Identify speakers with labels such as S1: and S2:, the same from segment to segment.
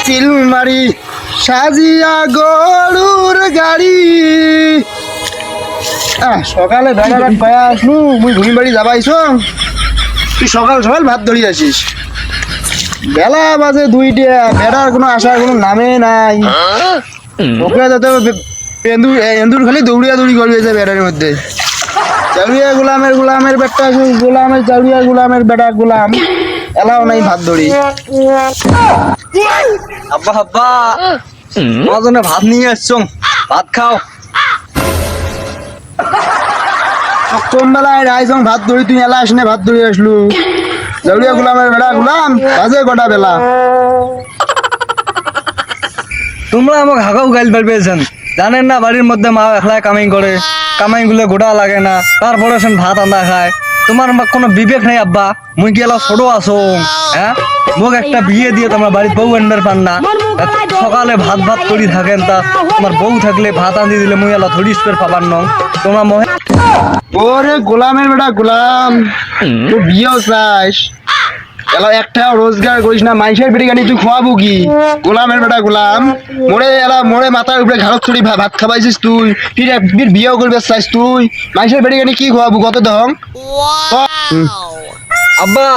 S1: চিলমারি সাজিয়া গরুর গাড়ি। সকালে বেড়ার পায়া আসলু, মুই ঘুমি বাড়ি যাবাইছো, তুই সকাল সকাল ভাত ধরি আসিস। বেলা বাজে 2টা, বেড়ার কোনো আসার কোনো নামে নাই। ওকে যাতে এন্দুর খালি দৌড়িয়া দৌড়ি করবে যে বেড়ার মধ্যে। চাউরিয়া গোলামের বেটা, গোলামের চাউরিয়া গোলামের বেটা গোলাম এলাও নাই ভাত ধরি।
S2: আব্বা আব্বা তোমার জন্য ভাত নিয়ে আসছো, ভাত খাও।
S1: কোন বেলায় রাইজং ভাত ধরি, তুই এলা আসনে ভাত ধরি আসলু। চাউরিয়া গোলামের বেটা গোলাম বাজে কটা বেলা।
S2: তোমরা আমাকে হাঁকাও গাইল পারবেছেন, জানেন না বাড়ির মধ্যে মা একলাই কামাই করে, কামাই গুলো গোটা লাগে না, তারপরে সেন ভাত আন্দা খায়। তোমার কোনো বিবেক নাই আব্বা, মুই কি এলা ছোট আছো? হ্যাঁ, মোক একটা বিয়ে দিয়ে তোমার বাড়ির বউ এন্ডার পান না। সকালে ভাত ভাত করি থাকেন, তা তোমার বউ থাকলে ভাত আনি দিলে মুই এলা থরিস পের পাবার নং। তোমরা মহে
S1: ওরে গোলামের বেটা গোলাম, তুই বিয়েও চাস, এলা একটা রোজগার করিস না, মাইসের বিরিয়ানি তুই খোয়াবো কি? গোলামের বেটা গোলাম, মোড়ে মাথার উপরে ঘাড়ত চড়ি ভাত খাবাইছিস তুই, ফির বিয়েও করবে চাইস তুই, মাইসের বিরিয়ানি কি খোয়াবো কত দহং?
S2: আব্বা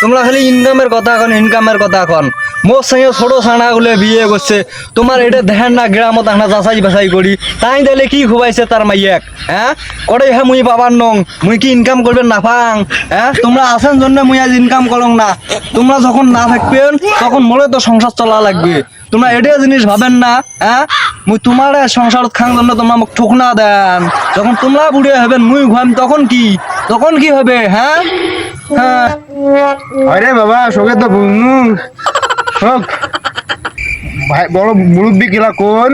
S2: তোমরা খালি ইনকামের কথা এখন, ইনকামের কথা এখন। মোর সঙ্গে ছোট ছানা গুলো বিয়ে করছে, তোমার এটা দেখেন না গ্রামত আনা যাচাই বাছাই করি, তাই দিলে কি খুবাইছে তার মাইয়াক? হ্যাঁ, করে হ্যাঁ মুই পাবার নং, মুই কি ইনকাম করবেন না পাং? হ্যাঁ, তোমরা আছেন জন্য মুই আজ ইনকাম করং না। তোমরা যখন না থাকবেন তখন মোরে তো সংসার চলা লাগবে। তোমরা এটা জিনিস ভাবেন না। হ্যাঁ, মুই তোমার সংসার খাং জন্য তোমরা মোক ঠুকনা দেন, যখন তোমরা বুড়ে হবেন মুই ঘুম তখন কি হবে? হ্যাঁ হ্যাঁ,
S1: আরে বাবা শোকে তো বুঝনু শোক, বড় মুরব্বী কিলা কোন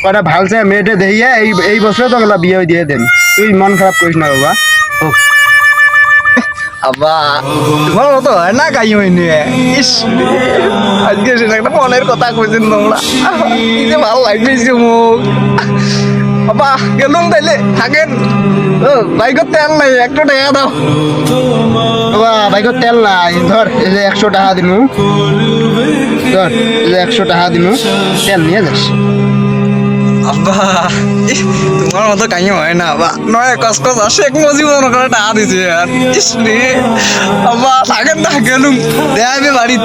S1: কটা ভালসে মেয়েটে দেখিয়ে এই বছরে তো গেলা বিয়ে দিয়ে দেন, তুই মন খারাপ করিস না বাবা।
S2: আব্বা তোমার মতো হয় না কাই হয়নি। ইস আজকে সেটা একটা মনের কথা কইছেন তোমরা, কি যে ভালো লাগছে মুখ। আব্বা গেলুম তাইলে থাকেন, বাইকের তেল নাই, একটু টাকা দাও।
S1: বাবা বাইকের তেল নাই, ধর এই যে 100 টাকা দিনু, ধর এই যে 100 টাকা দিনু, তেল নিয়ে যাস।
S2: আব্বা তোমার মতো কাই হয় না আব্বা, নয় কষ্ট শেখ মুজিবুর করে টাকা দিছে আর। ইস রে আব্বা থাকেন না, গেলুম দেখাবে বাড়ি।